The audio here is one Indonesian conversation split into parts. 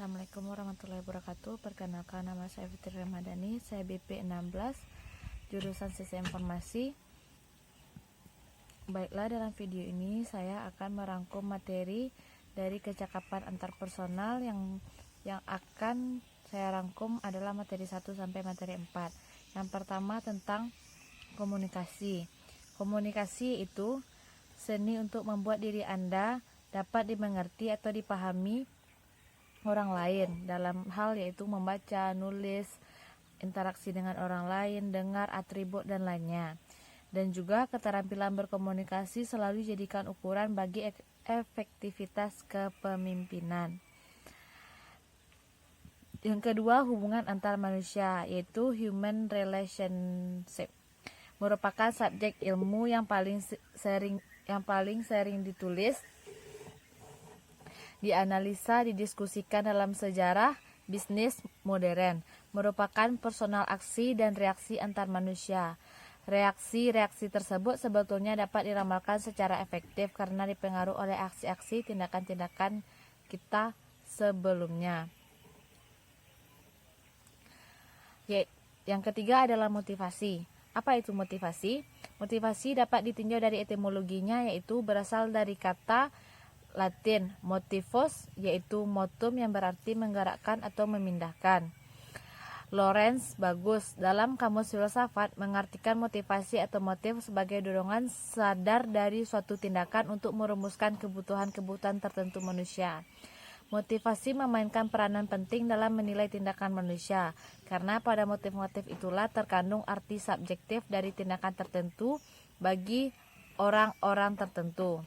Assalamualaikum warahmatullahi wabarakatuh. Perkenalkan, nama saya Fitri Ramadhani. Saya BP 16, jurusan Sistem Informasi. Baiklah, dalam video ini saya akan merangkum materi dari kecakapan antarpersonal yang akan saya rangkum adalah materi 1 sampai materi 4. Yang pertama tentang komunikasi. Komunikasi itu seni untuk membuat diri Anda dapat dimengerti atau dipahami orang lain dalam hal yaitu membaca, nulis, interaksi dengan orang lain, dengar, atribut, dan lainnya. Dan juga keterampilan berkomunikasi selalu dijadikan ukuran bagi efektivitas kepemimpinan. Yang kedua, hubungan antar manusia, yaitu human relationship, merupakan subjek ilmu yang paling sering ditulis, dianalisa, didiskusikan dalam sejarah bisnis modern, merupakan personal aksi dan reaksi antar manusia. Reaksi-reaksi tersebut sebetulnya dapat diramalkan secara efektif karena dipengaruhi oleh aksi-aksi tindakan-tindakan kita sebelumnya. Yang ketiga adalah motivasi. Apa itu motivasi? Motivasi dapat ditinjau dari etimologinya, yaitu berasal dari kata Latin motivus, yaitu motum yang berarti menggerakkan atau memindahkan. Lawrence Bagus dalam Kamus Filsafat mengartikan motivasi atau motif sebagai dorongan sadar dari suatu tindakan untuk merumuskan kebutuhan-kebutuhan tertentu manusia. Motivasi memainkan peranan penting dalam menilai tindakan manusia, karena pada motif-motif itulah terkandung arti subjektif dari tindakan tertentu bagi orang-orang tertentu.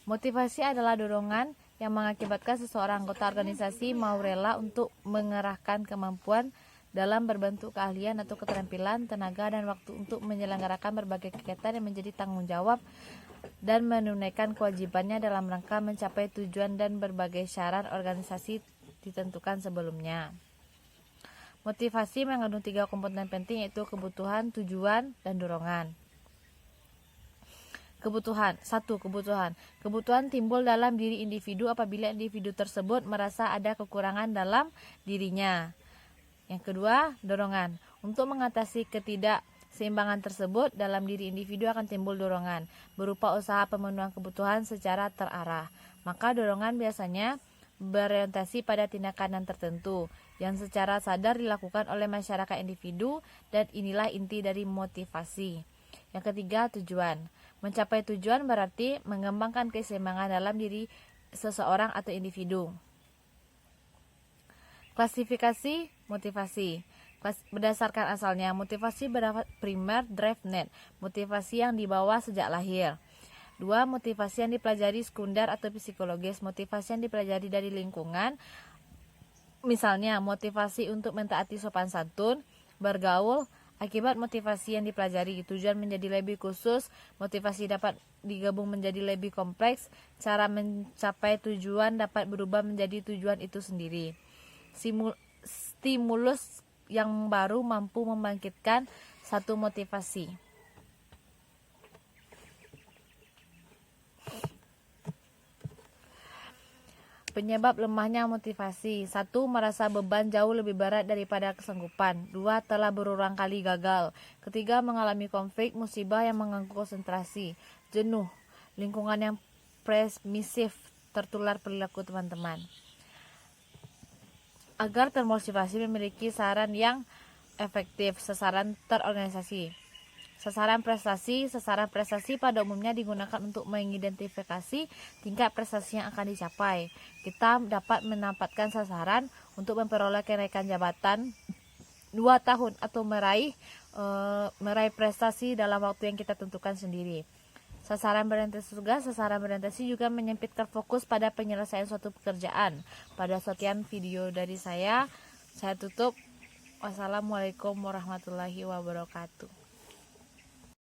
Motivasi adalah dorongan yang mengakibatkan seseorang anggota organisasi mau rela untuk mengerahkan kemampuan dalam berbentuk keahlian atau keterampilan, tenaga, dan waktu untuk menyelenggarakan berbagai kegiatan yang menjadi tanggung jawab dan menunaikan kewajibannya dalam rangka mencapai tujuan dan berbagai syarat organisasi ditentukan sebelumnya. Motivasi mengandung 3 komponen penting, yaitu kebutuhan, tujuan, dan dorongan. Kebutuhan. 1. Kebutuhan timbul dalam diri individu apabila individu tersebut merasa ada kekurangan dalam dirinya. Yang kedua, dorongan. Untuk mengatasi ketidakseimbangan tersebut dalam diri individu akan timbul dorongan berupa usaha pemenuhan kebutuhan secara terarah. Maka dorongan biasanya berorientasi pada tindakan tertentu yang secara sadar dilakukan oleh masyarakat individu, dan inilah inti dari motivasi. Yang ketiga, tujuan. Mencapai tujuan berarti mengembangkan keseimbangan dalam diri seseorang atau individu. Klasifikasi motivasi. Berdasarkan asalnya, motivasi bersifat primer drive net, motivasi yang dibawa sejak lahir. 2. Motivasi yang dipelajari sekunder atau psikologis, motivasi yang dipelajari dari lingkungan. Misalnya, motivasi untuk mentaati sopan santun, bergaul. Akibat motivasi yang dipelajari, tujuan menjadi lebih khusus, motivasi dapat digabung menjadi lebih kompleks, cara mencapai tujuan dapat berubah menjadi tujuan itu sendiri. Stimulus yang baru mampu membangkitkan satu motivasi. Penyebab lemahnya motivasi. 1. Merasa beban jauh lebih berat daripada kesanggupan. 2. Telah berulang kali gagal. 3. Mengalami konflik, musibah yang mengganggu konsentrasi. Jenuh, lingkungan yang permisif, tertular perilaku teman-teman. Agar termotivasi memiliki sasaran yang efektif, sasaran terorganisasi. Sasaran prestasi pada umumnya digunakan untuk mengidentifikasi tingkat prestasi yang akan dicapai. Kita dapat menempatkan sasaran untuk memperoleh kenaikan jabatan 2 tahun atau meraih prestasi dalam waktu yang kita tentukan sendiri. Sasaran berorientasi juga menyempitkan fokus pada penyelesaian suatu pekerjaan. Pada sekian video dari saya tutup. Wassalamualaikum warahmatullahi wabarakatuh.